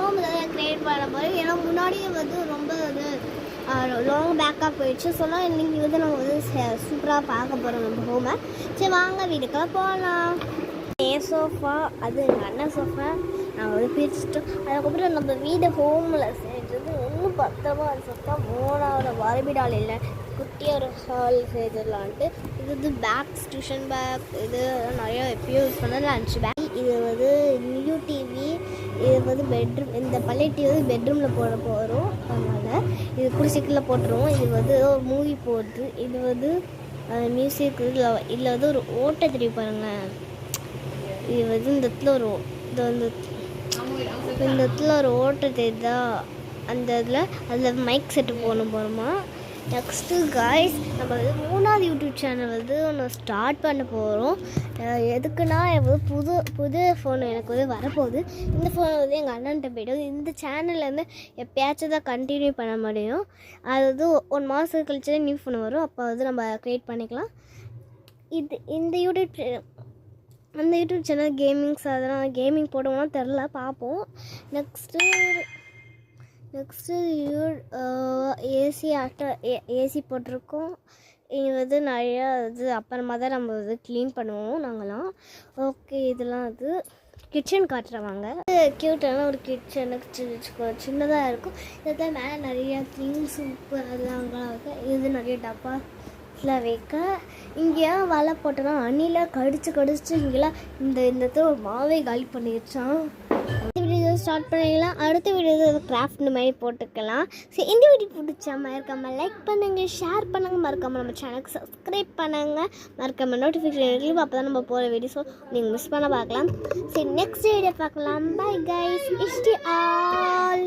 Home தான் create பண்ண போகிறோம். ஏன்னா முன்னாடியே வந்து ரொம்ப வந்து லாங் பேக்காக போயிடுச்சு. சொன்னால் இன்றைக்கி வந்து நம்ம வந்து சூப்பராக பார்க்க போகிறோம் நம்ம ஹோமை. சரி வாங்க வீட்டுக்கெல்லாம் போகலாம். என் சோஃபா அது எங்கள் அண்ணன் சோஃபா நாங்கள் வந்து பிரிச்சுட்டோம். அதுக்கப்புறம் நம்ம வீடு ஹோமில் செஞ்சது ஒன்றும் பத்திரமா அது சோஃபா 3வது பார்பிடால் இல்லை குட்டியாக ஒரு ஹால் செய்திடலான்ட்டு. இது வந்து பேக்ஸ் டியூஷன் பேக் இது நிறையா எப்பயும் யூஸ் பண்ண லன்ச் பேக். இது வந்து நியூ டிவி. இது வந்து பெட்ரூம், இந்த பழைய டிவி வந்து பெட்ரூமில் போட போகிறோம். அதனால் இது குடிசைக்கில் போட்டுருவோம். இது வந்து மூவி போடுது. இது வந்து மியூசிக் இதில் வந்து ஒரு ஓட்டை திருப்பி பாருங்களேன். இது வந்து இந்த இடத்துல ஒரு இந்த இடத்துல ஒரு ஓட்டை தெரியுதா அந்த இதில் அதில் மைக் செட்டு போகிறோமா. நெக்ஸ்ட்டு காய்ஸ் நம்ம வந்து 3வது யூடியூப் சேனல் வந்து ஒன்று ஸ்டார்ட் பண்ண போகிறோம். எதுக்குன்னா புது ஃபோன் எனக்கு வந்து வரப்போகுது. இந்த ஃபோன் வந்து எங்கள் அண்ணன்ட்ட போய்டும். இந்த சேனல்லேருந்து எப்போயாச்சும் தான் கண்டினியூ பண்ண முடியும். அது வந்து 1 மாதம் கழிச்சு நியூ ஃபோன் வரும். அப்போ வந்து நம்ம க்ரியேட் பண்ணிக்கலாம். இந்த அந்த யூடியூப் சேனல் கேமிங்ஸ் அதெல்லாம் கேமிங் போடுவோம்னா தெரில, பார்ப்போம். நெக்ஸ்ட்டு ஏசி போட்டிருக்கோம். இது வந்து நிறையா இது அப்புறமா தான் நம்ம வந்து க்ளீன் பண்ணுவோம் நாங்களாம். ஓகே, இதெல்லாம் வந்து கிச்சன் காட்டுறவாங்க. க்யூட்டான ஒரு கிச்சனுக்கு சின்னதாக இருக்கும். இதில் மேலே நிறையா திங்ஸ் உப்பு அதெல்லாம் இது நிறைய டப்பாஸில் வைக்க. இங்கேயும் வலை போட்டோன்னா அணில கடிச்சு இங்கெல்லாம் இந்த இடத்துல ஒரு மாவை காலி பண்ணிடுச்சான். வீடியோ ஸ்டார்ட் பண்ணிக்கலாம். அடுத்த வீடியோ கிராஃப்ட் மாதிரி போட்டுக்கலாம். சரி, இந்த வீடியோ பிடிச்சா மறக்காமல் லைக் பண்ணுங்கள், ஷேர் பண்ணுங்கள், மறக்காமல் நம்ம சேனலுக்கு சப்ஸ்கிரைப் பண்ணுங்கள், மறக்காமல் நோட்டிஃபிகேஷன் அப்போ தான் நம்ம போகிற வீடியோஸோ நீங்கள் மிஸ் பண்ண பார்க்கலாம். சரி, நெக்ஸ்ட் வீடியோ பார்க்கலாம். பை கைஸ், இஷ்டி ஆல்.